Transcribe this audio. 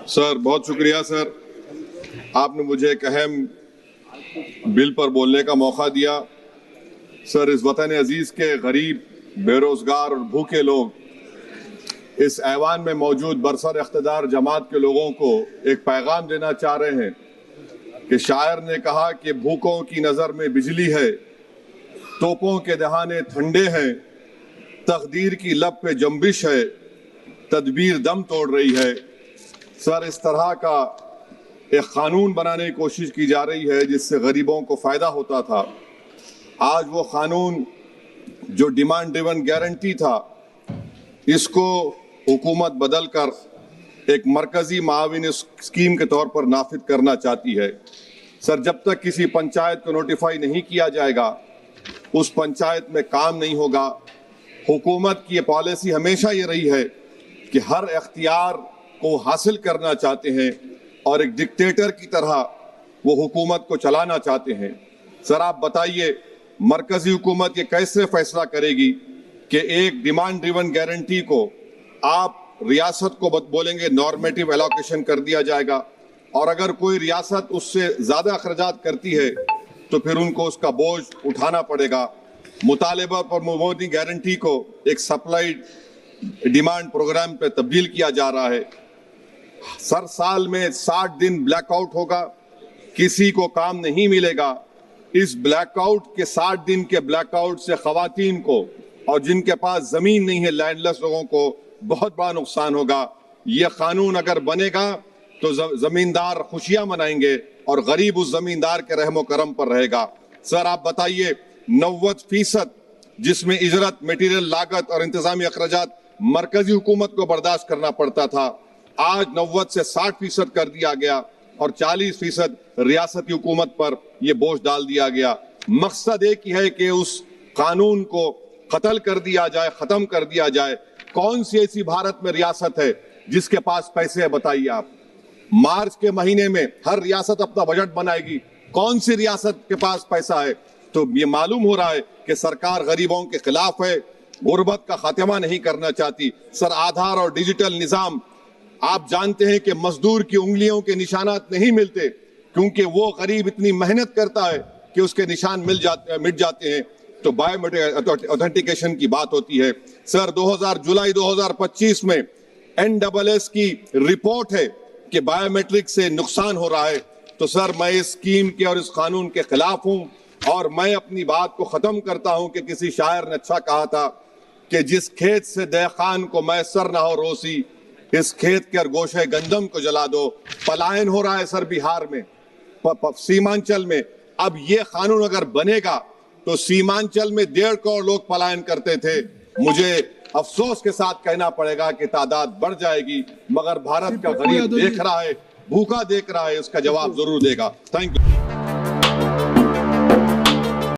Sir बहुत शुक्रिया sir, आपने मुझे एक अहम बिल पर बोलने का मौका दिया। सर, इस वतन अजीज के गरीब, बेरोजगार और भूखे लोग इस ऐवान में मौजूद बरसर इख्तिदार जमात के लोगों को एक पैगाम देना चाह रहे हैं कि शायर ने कहा कि भूखों की नज़र में बिजली है, तोपों के दहाने ठंडे हैं, तकदीर की लब पे जंबिश है, तदबीर दम तोड़ रही है। सर, इस तरह का एक कानून बनाने की कोशिश की जा रही है जिससे गरीबों को फ़ायदा होता था। आज वो कानून जो डिमांड ड्रिवन गारंटी था, इसको हुकूमत बदल कर एक मरकज़ी माविन स्कीम के तौर पर नाफिज करना चाहती है। सर, जब तक किसी पंचायत को नोटिफाई नहीं किया जाएगा, उस पंचायत में काम नहीं होगा। हुकूमत की ये पॉलिसी हमेशा ये रही है कि हर इख्तियार को हासिल करना चाहते हैं और एक डिक्टेटर की तरह वो हुकूमत को चलाना चाहते हैं। सर, आप बताइए, मरकज़ी हुकूमत ये कैसे फैसला करेगी कि एक डिमांड ड्रिवन गारंटी को आप रियासत को बोलेंगे नॉर्मेटिव एलोकेशन कर दिया जाएगा, और अगर कोई रियासत उससे ज़्यादा अखराजात करती है तो फिर उनको उसका बोझ उठाना पड़ेगा। मुतालिबा पर मोदी गारंटी को एक सप्लाइड डिमांड प्रोग्राम पे तब्दील किया जा रहा है। सर, साल में 60 दिन ब्लैकआउट होगा, किसी को काम नहीं मिलेगा। इस ब्लैकआउट के 60 दिन के ब्लैकआउट से खवातीन को और जिनके पास जमीन नहीं है, लैंडलेस लोगों को बहुत बड़ा नुकसान होगा। ये कानून अगर बनेगा तो जमींदार खुशियां मनाएंगे और गरीब उस जमींदार के रहमो करम पर रहेगा। सर, आप बताइए, 90% जिसमें इजरत, मटेरियल लागत और इंतजामी अखराजात मरकजी हुकूमत को बर्दाश्त करना पड़ता था, आज 90 से 60% कर दिया गया और 40% रियासती हुकूमत पर यह बोझ डाल दिया गया। मकसद एक ही है कि उस कानून को कत्ल कर दिया जाए, खत्म कर दिया जाए। कौन सी ऐसी भारत में रियासत है जिसके पास पैसे है, बताइए आप। मार्च के महीने में हर रियासत अपना बजट बनाएगी, कौन सी रियासत के पास पैसा है? तो ये मालूम हो रहा है कि सरकार गरीबों के खिलाफ है, गुर्बत का खात्मा नहीं करना चाहती। सर, आधार और डिजिटल निजाम, आप जानते हैं कि मजदूर की उंगलियों के निशानात नहीं मिलते क्योंकि वो गरीब इतनी मेहनत करता है कि उसके निशान मिट जाते हैं। तो बायोमेट्रिक ऑथेंटिकेशन की बात होती है। सर, जुलाई 2025 में NSS की रिपोर्ट है कि बायोमेट्रिक से नुकसान हो रहा है। तो सर, मैं इस स्कीम के और इस कानून के खिलाफ हूं और मैं अपनी बात को खत्म करता हूं कि किसी शायर ने अच्छा कहा था कि जिस खेत से देखान को मैसर ना हो रोसी, इस खेत के गोशे गंदम को जला दो। पलायन हो रहा है सर बिहार में, सीमांचल में। अब ये कानून अगर बनेगा तो सीमांचल में 1.5 करोड़ लोग पलायन करते थे। मुझे अफसोस के साथ कहना पड़ेगा कि तादाद बढ़ जाएगी, मगर भारत का गरीब देख रहा है, भूखा देख रहा है, उसका जवाब जरूर देगा। Thank you.